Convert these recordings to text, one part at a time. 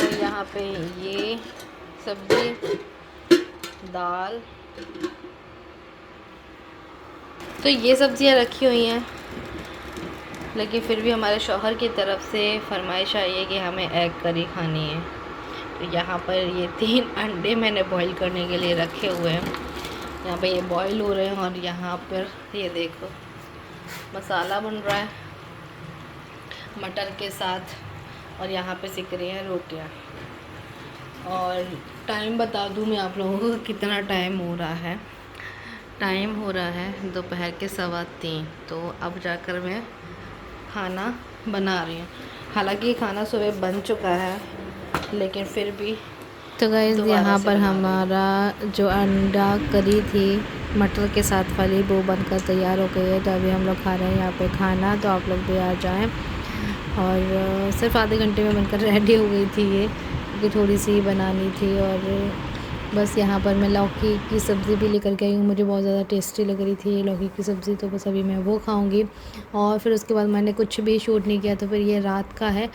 और यहाँ पे ये सब्ज़ी, दाल, तो ये सब्ज़ियाँ रखी हुई हैं। लेकिन फिर भी हमारे शौहर की तरफ से फरमाइश आई है कि हमें एग करी खानी है। तो यहाँ पर ये 3 अंडे मैंने बॉईल करने के लिए रखे हुए हैं। यहाँ पे ये बॉईल हो रहे हैं और यहाँ पर ये देखो मसाला बन रहा है मटर के साथ, और यहाँ पे सिक रही हैं रोटियाँ। और टाइम बता दूँ मैं आप लोगों को कितना टाइम हो रहा है। टाइम हो रहा है दोपहर के 3:15। तो अब जाकर मैं खाना बना रही हूँ। हालांकि खाना सुबह बन चुका है, लेकिन फिर भी तो गाइस यहाँ पर हमारा जो अंडा करी थी मटर के साथ वाली वो बनकर तैयार हो गई है। तो अभी हम लोग खा रहे हैं यहाँ पे खाना। तो आप लोग भी आ जाएं। और सिर्फ आधे घंटे में बनकर रेडी हो गई थी ये, क्योंकि थोड़ी सी बनानी थी। और बस यहाँ पर मैं लौकी की सब्ज़ी भी लेकर के आई हूँ। मुझे बहुत ज़्यादा टेस्टी लग रही थी ये लौकी की सब्ज़ी, तो बस अभी मैं वो खाऊँगी। और फिर उसके बाद मैंने कुछ भी शूट नहीं किया। तो फिर ये रात का है,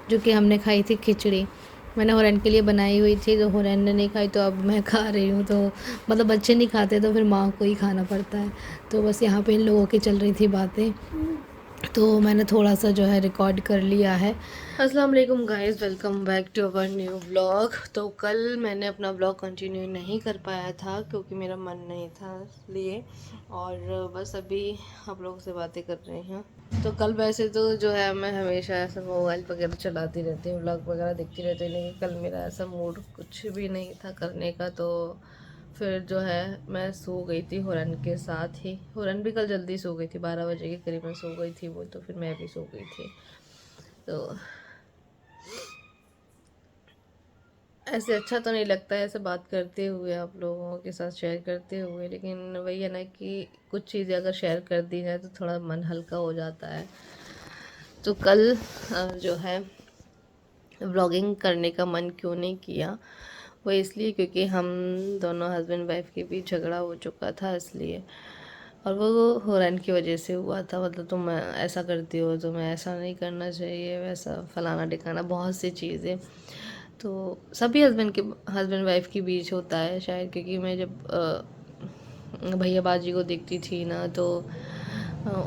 जो कि हमने खाई थी खिचड़ी। मैंने हुरैन के लिए बनाई हुई थी, तो हुरैन ने नहीं खाई, तो अब मैं खा रही हूँ। तो मतलब बच्चे नहीं खाते तो फिर माँ को ही खाना पड़ता है। तो बस यहाँ पे इन लोगों की चल रही थी बातें, तो मैंने थोड़ा सा जो है रिकॉर्ड कर लिया है। अस्सलाम वालेकुम guys, welcome back to our new vlog. तो कल मैंने अपना व्लॉग कंटिन्यू नहीं कर पाया था क्योंकि मेरा मन नहीं था, इसलिए। और बस अभी आप लोगों से बातें कर रही हूँ। तो कल वैसे तो जो है मैं हमेशा ऐसा मोबाइल वगैरह चलाती रहती हूँ, व्लॉग वगैरह देखती रहती हूँ, लेकिन कल मेरा ऐसा मूड कुछ भी नहीं था करने का। तो फिर जो है मैं सो गई थी हुरन के साथ ही। हुरन भी कल जल्दी सो गई थी, 12 बजे के करीब में सो गई थी वो, तो फिर मैं भी सो गई थी। तो ऐसे अच्छा तो नहीं लगता है ऐसे बात करते हुए, आप लोगों के साथ शेयर करते हुए, लेकिन वही है ना कि कुछ चीज़ें अगर शेयर कर दी जाए तो थोड़ा मन हल्का हो जाता है। तो कल जो है व्लॉगिंग करने का मन क्यों नहीं किया, वो इसलिए क्योंकि हम दोनों हस्बैंड वाइफ के बीच झगड़ा हो चुका था, इसलिए। और वो हुरैन की वजह से हुआ था। मतलब तुम ऐसा करती हो, तुम्हें ऐसा नहीं करना चाहिए, वैसा फलाना ढिकाना, बहुत सी चीज़ें। तो सभी हस्बैंड वाइफ के बीच होता है शायद, क्योंकि मैं जब भैया बाजी को देखती थी ना, तो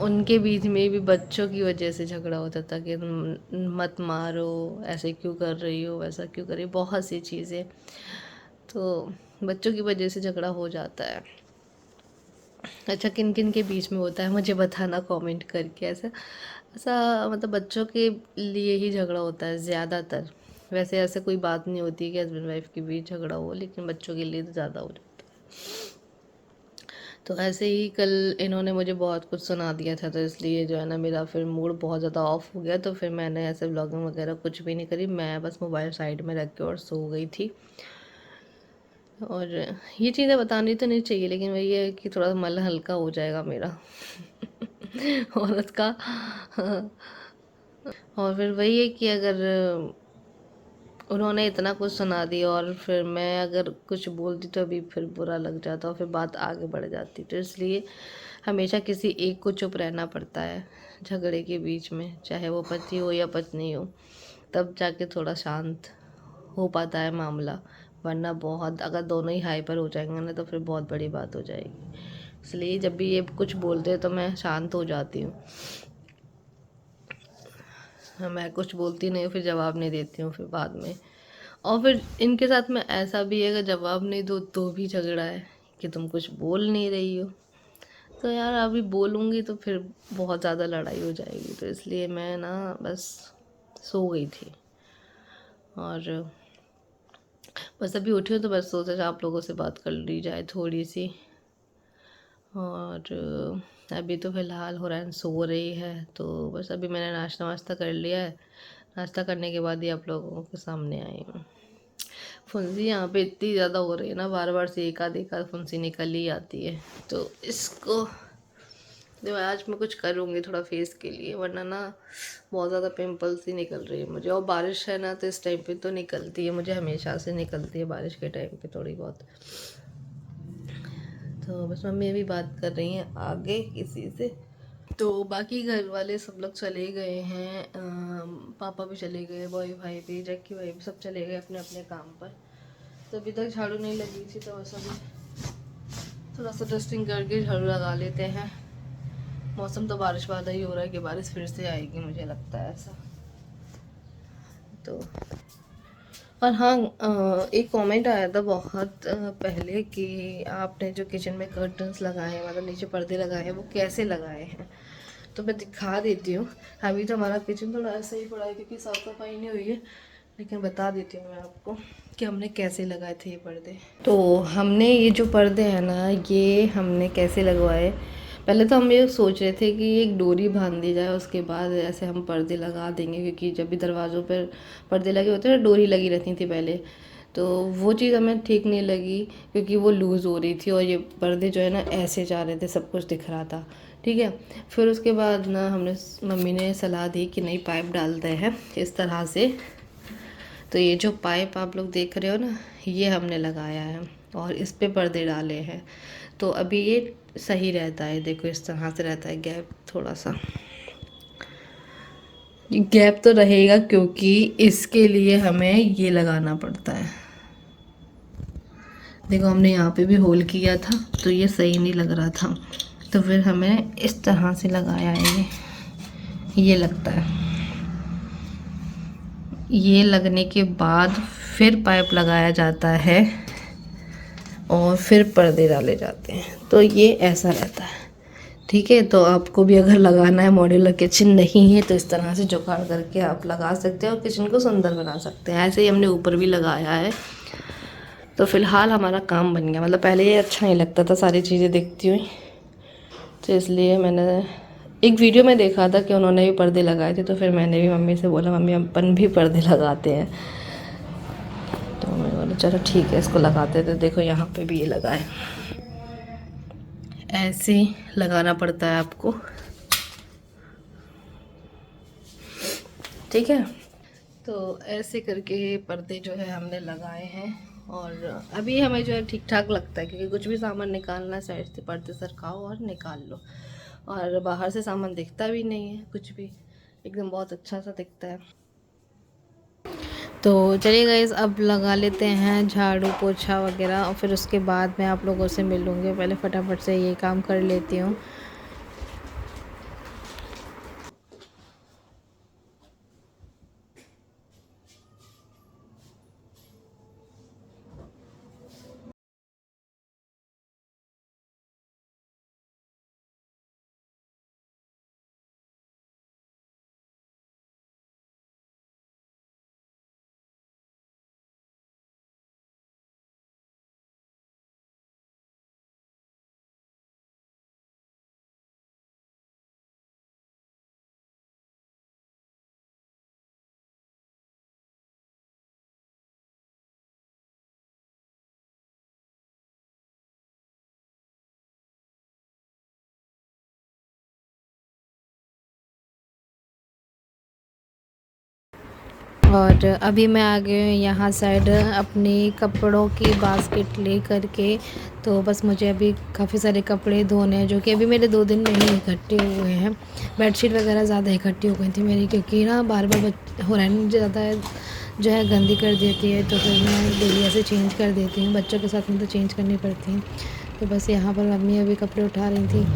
उनके बीच में भी बच्चों की वजह से झगड़ा होता था कि तुम मत मारो, ऐसे क्यों कर रही हो, वैसा क्यों कर रही हो, बहुत सी चीज़ें। तो बच्चों की वजह से झगड़ा हो जाता है। अच्छा, किन किन के बीच में होता है मुझे बताना कमेंट करके। ऐसा ऐसा मतलब बच्चों के लिए ही झगड़ा होता है ज़्यादातर। वैसे ऐसे कोई बात नहीं होती कि हस्बैंड वाइफ के बीच झगड़ा हो, लेकिन बच्चों के लिए तो ज़्यादा हो जाता है। तो ऐसे ही कल इन्होंने मुझे बहुत कुछ सुना दिया था, तो इसलिए जो है ना मेरा फिर मूड बहुत ज़्यादा ऑफ हो गया। तो फिर मैंने ऐसे व्लॉगिंग वगैरह कुछ भी नहीं करी, मैं बस मोबाइल साइड में रख के और सो गई थी। और ये चीज़ें बतानी तो नहीं चाहिए, लेकिन वही है कि थोड़ा मन हल्का हो जाएगा मेरा औरत का। और फिर वही है कि अगर उन्होंने इतना कुछ सुना दिया और फिर मैं अगर कुछ बोलती तो अभी फिर बुरा लग जाता और फिर बात आगे बढ़ जाती। तो इसलिए हमेशा किसी एक को चुप रहना पड़ता है झगड़े के बीच में, चाहे वो पति हो या पत्नी हो, तब जाके थोड़ा शांत हो पाता है मामला। वरना बहुत, अगर दोनों ही हाइपर हो जाएंगे ना, तो फिर बहुत बड़ी बात हो जाएगी। इसलिए जब भी ये कुछ बोलते हैं तो मैं शांत हो जाती हूँ। मैं कुछ बोलती नहीं, फिर जवाब नहीं देती हूँ फिर बाद में। और फिर इनके साथ में ऐसा भी है कि जवाब नहीं दो तो भी झगड़ा है कि तुम कुछ बोल नहीं रही हो। तो यार अभी बोलूँगी तो फिर बहुत ज़्यादा लड़ाई हो जाएगी। तो इसलिए मैं ना बस सो गई थी। और बस अभी उठी हूँ, तो बस सोचा आप लोगों से बात कर ली जाए थोड़ी सी। और अभी तो फ़िलहाल हुरैन सो रही है, तो बस अभी मैंने नाश्ता वाश्ता कर लिया है। नाश्ता करने के बाद ही आप लोगों के सामने आई हूँ। फुंसी यहाँ पे इतनी ज़्यादा हो रही है ना, बार बार से एक आध फुंसी निकल ही आती है। तो इसको जो आज मैं कुछ करूँगी थोड़ा फेस के लिए, वरना ना बहुत ज़्यादा पिंपल्स ही निकल रही है मुझे। और बारिश है ना, तो इस टाइम पे तो निकलती है मुझे, हमेशा से निकलती है बारिश के टाइम पे थोड़ी बहुत। तो बस मम्मी अभी बात कर रही हैं आगे किसी से, तो बाकी घर वाले सब लोग चले गए हैं, पापा भी चले गए, बॉय भाई भी, जैकी भाई भी, सब चले गए अपने अपने काम पर। तो अभी तक झाड़ू नहीं लगी थी, तो बस अभी थोड़ा सा डस्टिंग करके झाड़ू लगा लेते हैं। मौसम तो बारिश वाला ही हो रहा है कि बारिश फिर से आएगी, मुझे लगता है ऐसा। तो और हाँ, एक कमेंट आया था बहुत पहले कि आपने जो किचन में कर्टन्स लगाए हैं, मतलब नीचे पर्दे लगाए हैं, वो कैसे लगाए हैं। तो मैं दिखा देती हूँ। अभी तो हमारा किचन थोड़ा ऐसा ही पड़ा है क्योंकि साफ़ सफाई नहीं हुई है, लेकिन बता देती हूँ मैं आपको कि हमने कैसे लगाए थे ये पर्दे। तो हमने ये जो पर्दे हैं ना, ये हमने कैसे लगवाए। पहले तो हम ये सोच रहे थे कि एक डोरी बांध दी जाए, उसके बाद ऐसे हम पर्दे लगा देंगे, क्योंकि जब भी दरवाज़ों पर पर्दे लगे होते हैं, डोरी लगी रहती थी पहले। तो वो चीज़ हमें ठीक नहीं लगी, क्योंकि वो लूज़ हो रही थी और ये पर्दे जो है ना ऐसे जा रहे थे, सब कुछ दिख रहा था। ठीक है, फिर उसके बाद ना हमने मम्मी ने सलाह दी कि नहीं, पाइप डालते हैं इस तरह से। तो ये जो पाइप आप लोग देख रहे हो ना, ये हमने लगाया है और इस पे पर्दे डाले हैं। तो अभी ये सही रहता है, देखो इस तरह से रहता है, गैप थोड़ा सा गैप तो रहेगा, क्योंकि इसके लिए हमें ये लगाना पड़ता है। देखो हमने यहाँ पे भी होल किया था, तो ये सही नहीं लग रहा था, तो फिर हमें इस तरह से लगाया है। ये लगता है, ये लगने के बाद फिर पाइप लगाया जाता है और फिर पर्दे डाले जाते हैं। तो ये ऐसा रहता है। ठीक है, तो आपको भी अगर लगाना है, मॉड्यूलर किचन नहीं है, तो इस तरह से जुगाड़ करके आप लगा सकते हैं और किचन को सुंदर बना सकते हैं। ऐसे ही हमने ऊपर भी लगाया है। तो फ़िलहाल हमारा काम बन गया। मतलब पहले ये अच्छा नहीं लगता था सारी चीज़ें देखती हुई, तो इसलिए मैंने एक वीडियो में देखा था कि उन्होंने भी पर्दे लगाए थे, तो फिर मैंने भी मम्मी से बोला, मम्मी अपन भी पर्दे लगाते हैं। तो मैं बोला चलो ठीक है, इसको लगाते थे। देखो यहाँ पे भी ये लगा है, ऐसे ही लगाना पड़ता है आपको। ठीक है, तो ऐसे करके पर्दे जो है हमने लगाए हैं और अभी हमें जो है ठीक ठाक लगता है, क्योंकि कुछ भी सामान निकालना है, साइड से पर्दे सरकाओ और निकाल लो, और बाहर से सामान दिखता भी नहीं है कुछ भी, एकदम बहुत अच्छा सा दिखता है। तो चलिए गाइस, अब लगा लेते हैं झाड़ू पोछा वगैरह, और फिर उसके बाद मैं आप लोगों से मिलूँगी। पहले फटाफट से ये काम कर लेती हूँ। और अभी मैं आ गई हूँ यहाँ साइड अपनी कपड़ों की बास्केट ले करके। तो बस मुझे अभी काफ़ी सारे कपड़े धोने हैं, जो कि अभी मेरे 2 दिन में ही इकट्ठे हुए हैं। बेडशीट वगैरह ज़्यादा इकट्ठी हो गई थी मेरी, क्योंकि ना बार बार हो रहा है, ज़्यादा जो है गंदी कर देती है, तो फिर मैं डेली ऐसे चेंज कर देती हूँ। बच्चों के साथ में तो चेंज करनी पड़ती है। तो बस यहाँ पर मम्मी अभी कपड़े उठा रही थी।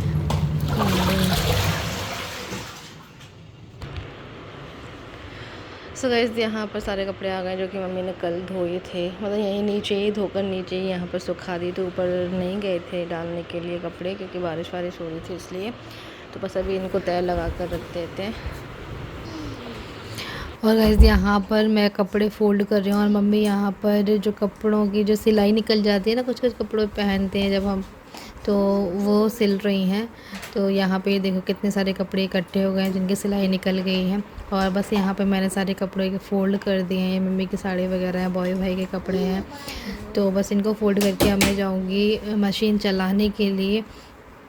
सो गाइस, यहाँ पर सारे कपड़े आ गए जो कि मम्मी ने कल धोए थे, मतलब यहीं नीचे ही धोकर नीचे ही यहाँ पर सुखा दी। तो ऊपर नहीं गए थे डालने के लिए कपड़े, क्योंकि बारिश वारिश हो रही थी इसलिए। तो बस अभी इनको तय लगा कर रख देते हैं। और गाइस, यहाँ पर मैं कपड़े फ़ोल्ड कर रही हूँ और मम्मी यहाँ पर जो कपड़ों की जो सिलाई निकल जाती है ना, कुछ कुछ कपड़ों पे पहनते हैं जब हम, तो वो सिल रही हैं। तो यहाँ पे देखो कितने सारे कपड़े इकट्ठे हो गए हैं जिनकी सिलाई निकल गई है। और बस यहाँ पे मैंने सारे कपड़े के फ़ोल्ड कर दिए हैं। मम्मी की साड़ी वगैरह हैं, बॉय भाई के कपड़े हैं। तो बस इनको फ़ोल्ड करके अब मैं जाऊँगी मशीन चलाने के लिए।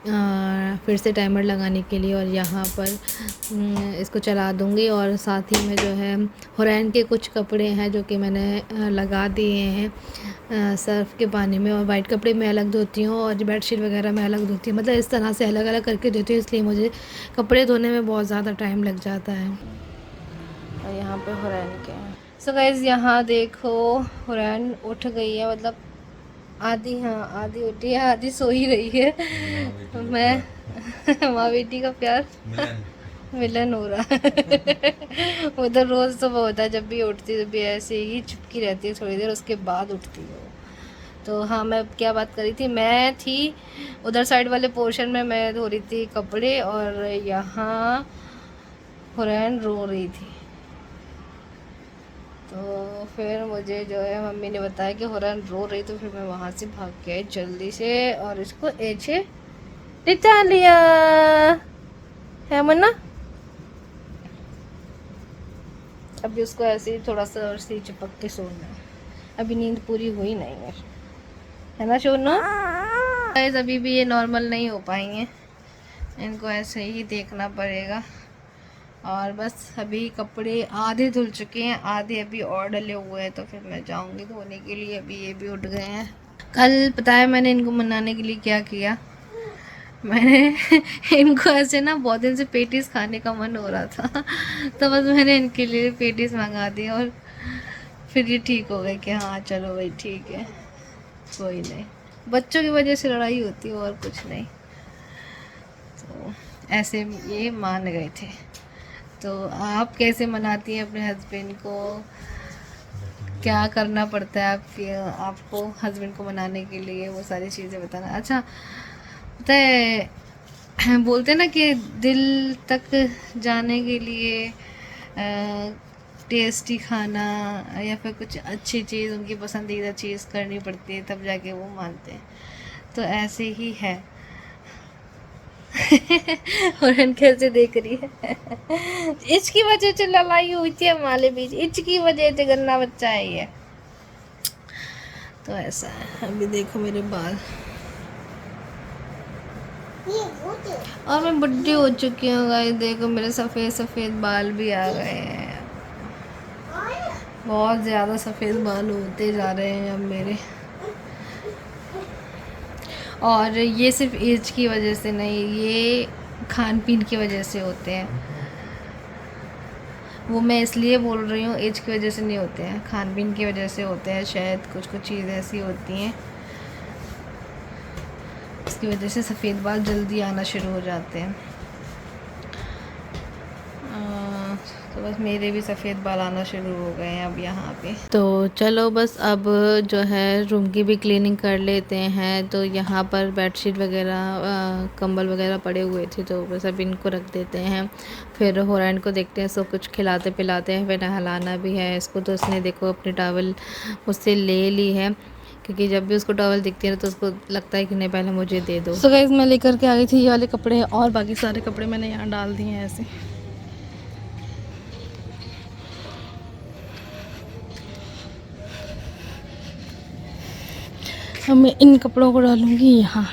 फिर से टाइमर लगाने के लिए, और यहाँ पर इसको चला दूँगी। और साथ ही में जो है हुरैन के कुछ कपड़े हैं जो कि मैंने लगा दिए हैं सर्फ़ के पानी में, और वाइट कपड़े मैं अलग धोती हूँ और बेडशीट वगैरह मैं अलग धोती हूँ। मतलब इस तरह से अलग अलग करके धोती हूँ, इसलिए मुझे कपड़े धोने में बहुत ज़्यादा टाइम लग जाता है। और यहाँ पे हुरैन के हैं। सो गाइस यहाँ देखो हुरैन उठ गई है, मतलब आधी उठी है, आधी सो ही रही है। मैं माँ बेटी का प्यार मिलन हो रहा है। वो तो रोज़ सुबह होता है, जब भी उठती तब भी ऐसे ही चुपकी रहती है थोड़ी देर, उसके बाद उठती है वो। तो हाँ, मैं क्या बात कर रही थी, मैं थी उधर साइड वाले पोर्शन में, मैं धो रही थी कपड़े, और यहाँ हुरैन रो रही थी। तो फिर मुझे जो है मम्मी ने बताया कि हुरैन रो रही, तो फिर मैं वहाँ से भाग के आई जल्दी से और इसको ऐसे लिटा लिया है मन्ना। अभी उसको ऐसे ही थोड़ा सा और सी चिपक के सोना है, अभी नींद पूरी हुई नहीं है ना सोना। गाइस अभी भी ये नॉर्मल नहीं हो पाएंगे, इनको ऐसे ही देखना पड़ेगा। और बस अभी कपड़े आधे धुल चुके हैं, आधे अभी और डले हुए हैं, तो फिर मैं जाऊंगी धोने के लिए। अभी ये भी उठ गए हैं। कल पता है मैंने इनको मनाने के लिए क्या किया, मैंने इनको ऐसे ना बहुत दिन से पेटीज खाने का मन हो रहा था, तो बस मैंने इनके लिए पेटीज मंगा दी, और फिर ये ठीक हो गए कि हाँ चलो भाई ठीक है, कोई नहीं, बच्चों की वजह से लड़ाई होती है और कुछ नहीं। तो ऐसे ये मान गए थे। तो आप कैसे मनाती हैं अपने हस्बैंड को, क्या करना पड़ता है आपको हस्बैंड को मनाने के लिए, वो सारी चीज़ें बताना। अच्छा पता है बोलते हैं ना कि दिल तक जाने के लिए टेस्टी खाना या फिर कुछ अच्छी चीज़, उनकी पसंदीदा चीज़ करनी पड़ती है, तब जाके वो मानते हैं। तो ऐसे ही है। और कैसे देख रही है। इसकी वजह से लड़ाई हुई थी हमारे बीच, इसकी वजह से गन्ना बच्चा है ये। तो ऐसा है। अभी देखो मेरे बाल, और मैं बुढ़ी हो चुकी हूँ गाइस। देखो मेरे सफ़ेद सफ़ेद बाल भी आ गए हैं, बहुत ज़्यादा सफ़ेद बाल होते जा रहे हैं अब मेरे। और ये सिर्फ एज की वजह से नहीं, ये खान पीन की वजह से होते हैं। वो मैं इसलिए बोल रही हूँ, एज की वजह से नहीं होते हैं, खान पीन की वजह से होते हैं। शायद कुछ कुछ चीज़ें ऐसी होती हैं इसकी वजह से सफ़ेद बाल जल्दी आना शुरू हो जाते हैं। तो बस मेरे भी सफ़ेद बाल आना शुरू हो गए हैं अब यहाँ पे। तो चलो बस अब जो है रूम की भी क्लीनिंग कर लेते हैं। तो यहाँ पर बेडशीट वगैरह कंबल वगैरह पड़े हुए थे, तो बस अब इनको रख देते हैं। फिर हुरैन को देखते हैं, सब कुछ खिलाते पिलाते हैं, फिर नहलाना भी है इसको। तो उसने देखो अपनी टॉवल मुझसे ले ली है, क्योंकि जब भी उसको टॉवल दिखती है तो उसको लगता है कि नहीं पहले मुझे दे दो। सो गाइस मैं लेकर के आ गई थी ये वाले कपड़े, और बाकी सारे कपड़े मैंने यहाँ डाल दिए हैं ऐसे। अब मैं इन कपड़ों को डालूंगी यहाँ,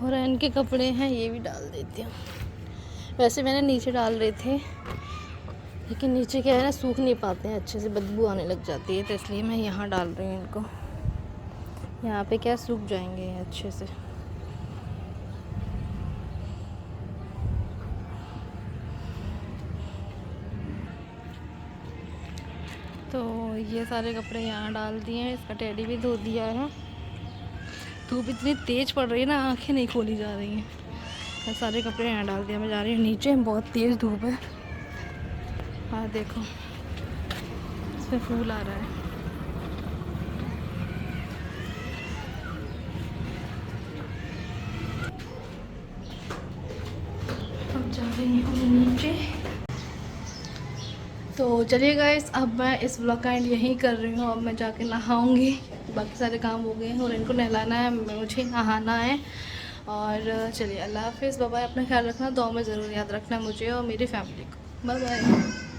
और इनके कपड़े हैं ये भी डाल देती हूँ। वैसे मैंने नीचे डाल रहे थे, लेकिन नीचे क्या है ना, सूख नहीं पाते हैं अच्छे से, बदबू आने लग जाती है, तो इसलिए मैं यहाँ डाल रही हूँ इनको। यहाँ पे क्या सूख जाएंगे अच्छे से। तो ये सारे कपड़े यहाँ डाल दिए हैं, इसका टेडी भी धो दिया है। धूप इतनी तेज़ पड़ रही है ना, आंखें नहीं खोली जा रही हैं। तो सारे कपड़े यहाँ डाल दिया, मैं जा रही हूँ नीचे, बहुत तेज़ धूप है। हाँ देखो इसमें फूल आ रहा है। अब जा रही हूँ नीचे। तो चलिए गाइस, अब मैं इस व्लॉग का एंड यहीं कर रही हूँ। अब मैं जाके नहाऊंगी, बाकी सारे काम हो गए हैं, और इनको नहलाना है, मुझे नहाना है। और चलिए अल्लाह हाफिज़, बाय बाय। अपना ख्याल रखना, दुआ में ज़रूर याद रखना मुझे और मेरी फैमिली को। Bye bye.